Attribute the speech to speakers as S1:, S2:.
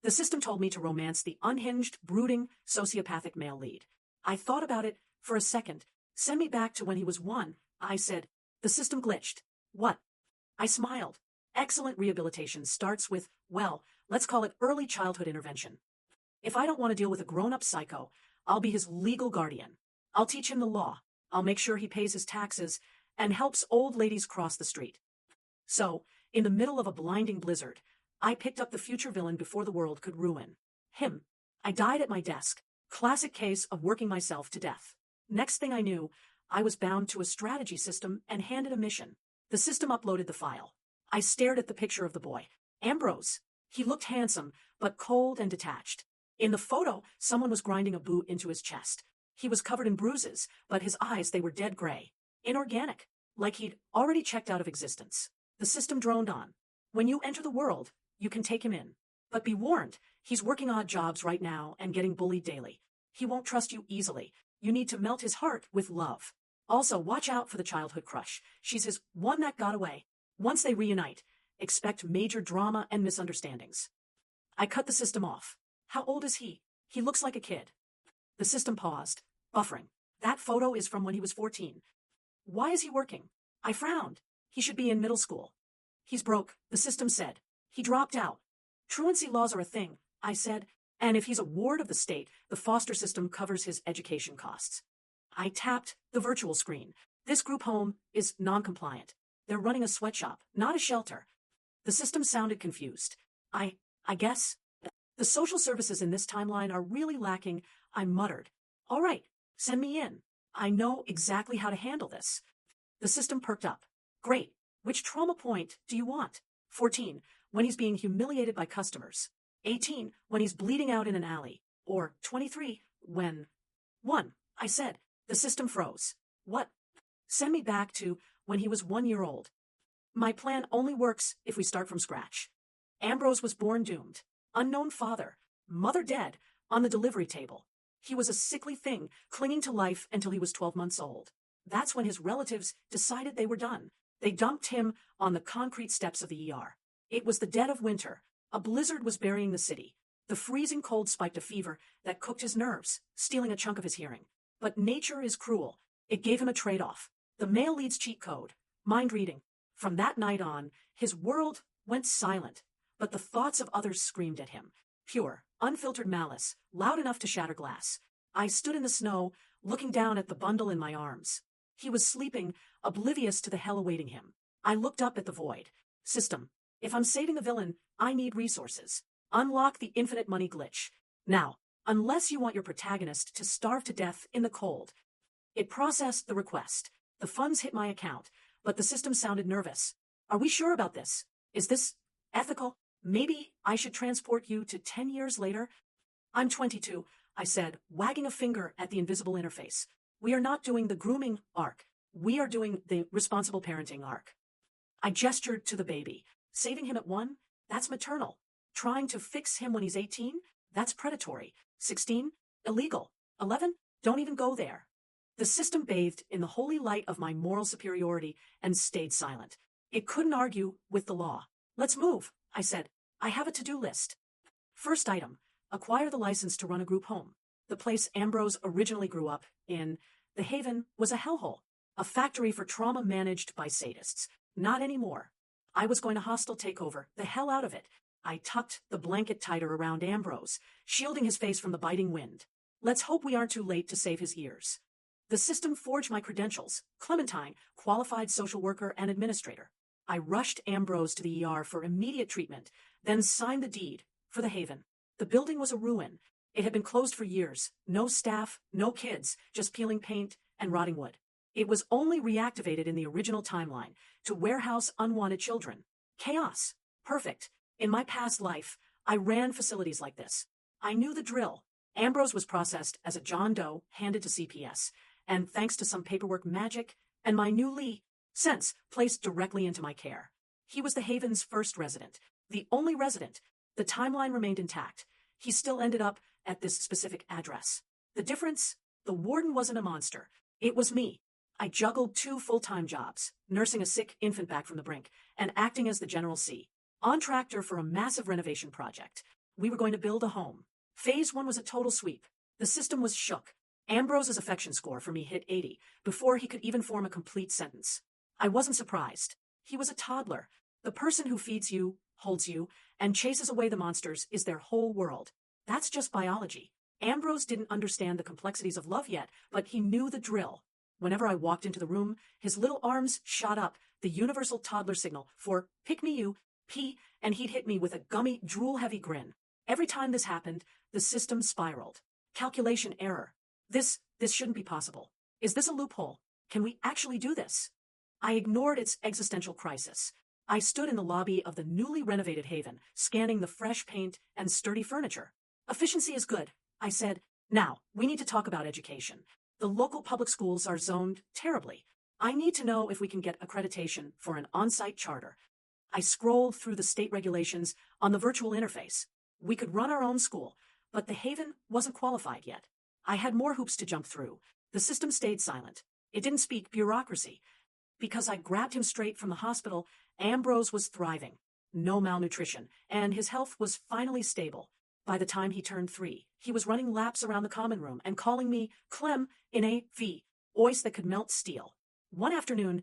S1: The system told me to romance the unhinged, brooding, sociopathic male lead. I thought about it for a second. Send me back to when he was 1, I said. The system glitched. What? I smiled. Excellent rehabilitation starts with, well, let's call it early childhood intervention. If I don't want to deal with a grown-up psycho, I'll be his legal guardian. I'll teach him the law. I'll make sure he pays his taxes and helps old ladies cross the street. So, in the middle of a blinding blizzard, I picked up the future villain before the world could ruin him. I died at my desk. Classic case of working myself to death. Next thing I knew, I was bound to a strategy system and handed a mission. The system uploaded the file. I stared at the picture of the boy. Ambrose. He looked handsome, but cold and detached. In the photo, someone was grinding a boot into his chest. He was covered in bruises, but his eyes, they were dead gray. Inorganic. Like he'd already checked out of existence. The system droned on. When you enter the world, you can take him in. But be warned, he's working odd jobs right now and getting bullied daily. He won't trust you easily. You need to melt his heart with love. Also, watch out for the childhood crush. She's his one that got away. Once they reunite, expect major drama and misunderstandings. I cut the system off. How old is he? He looks like a kid. The system paused, buffering. That photo is from when he was 14. Why is he working? I frowned. He should be in middle school. He's broke, the system said. He dropped out. Truancy laws are a thing, I said, and if he's a ward of the state, the foster system covers his education costs. I tapped the virtual screen. This group home is non-compliant. They're running a sweatshop, not a shelter. The system sounded confused. I guess. The social services in this timeline are really lacking, I muttered. All right, send me in. I know exactly how to handle this. The system perked up. Great. Which trauma point do you want? 14, when he's being humiliated by customers. 18, when he's bleeding out in an alley. Or 23, when... 1, I said. The system froze. What? Send me back to when he was 1 year old. My plan only works if we start from scratch. Ambrose was born doomed. Unknown father. Mother dead. On the delivery table. He was a sickly thing, clinging to life until he was 12 months old. That's when his relatives decided they were done. They dumped him on the concrete steps of the ER. It was the dead of winter. A blizzard was burying the city. The freezing cold spiked a fever that cooked his nerves, stealing a chunk of his hearing. But nature is cruel. It gave him a trade-off. The male lead's cheat code. Mind reading. From that night on, his world went silent. But the thoughts of others screamed at him. Pure, unfiltered malice, loud enough to shatter glass. I stood in the snow, looking down at the bundle in my arms. He was sleeping, oblivious to the hell awaiting him. I looked up at the void. System. If I'm saving the villain, I need resources. Unlock the infinite money glitch. Now, unless you want your protagonist to starve to death in the cold. It processed the request. The funds hit my account, but the system sounded nervous. Are we sure about this? Is this ethical? Maybe I should transport you to 10 years later? I'm 22, I said, wagging a finger at the invisible interface. We are not doing the grooming arc. We are doing the responsible parenting arc. I gestured to the baby. Saving him at 1? That's maternal. Trying to fix him when he's 18? That's predatory. 16? Illegal. 11? Don't even go there. The system bathed in the holy light of my moral superiority and stayed silent. It couldn't argue with the law. Let's move, I said. I have a to-do list. First item, acquire the license to run a group home. The place Ambrose originally grew up in, the Haven, was a hellhole. A factory for trauma managed by sadists. Not anymore. I was going to hostile takeover the hell out of it. I tucked the blanket tighter around Ambrose, shielding his face from the biting wind. Let's hope we aren't too late to save his ears. The system forged my credentials. Clementine, qualified social worker and administrator. I rushed Ambrose to the ER for immediate treatment, then signed the deed for the Haven. The building was a ruin. It had been closed for years. No staff, no kids, just peeling paint and rotting wood. It was only reactivated in the original timeline to warehouse unwanted children. Chaos. Perfect. In my past life, I ran facilities like this. I knew the drill. Ambrose was processed as a John Doe handed to CPS, and thanks to some paperwork magic and my new sense placed directly into my care. He was the Haven's first resident, the only resident. The timeline remained intact. He still ended up at this specific address. The difference? The warden wasn't a monster. It was me. I juggled 2 full-time jobs, nursing a sick infant back from the brink, and acting as the General C. On tractor for a massive renovation project. We were going to build a home. Phase 1 was a total sweep. The system was shook. Ambrose's affection score for me hit 80 before he could even form a complete sentence. I wasn't surprised. He was a toddler. The person who feeds you, holds you, and chases away the monsters is their whole world. That's just biology. Ambrose didn't understand the complexities of love yet, but he knew the drill. Whenever I walked into the room, his little arms shot up, the universal toddler signal for pick me you, pee, and he'd hit me with a gummy, drool-heavy grin. Every time this happened, the system spiraled. Calculation error. This shouldn't be possible. Is this a loophole? Can we actually do this? I ignored its existential crisis. I stood in the lobby of the newly renovated Haven, scanning the fresh paint and sturdy furniture. Efficiency is good, I said. Now, we need to talk about education. The local public schools are zoned terribly. I need to know if we can get accreditation for an on-site charter. I scrolled through the state regulations on the virtual interface. We could run our own school, but the Haven wasn't qualified yet. I had more hoops to jump through. The system stayed silent. It didn't speak bureaucracy. Because I grabbed him straight from the hospital, Ambrose was thriving. No malnutrition, and his health was finally stable. By the time he turned 3, he was running laps around the common room and calling me Clem in a voice that could melt steel. One afternoon,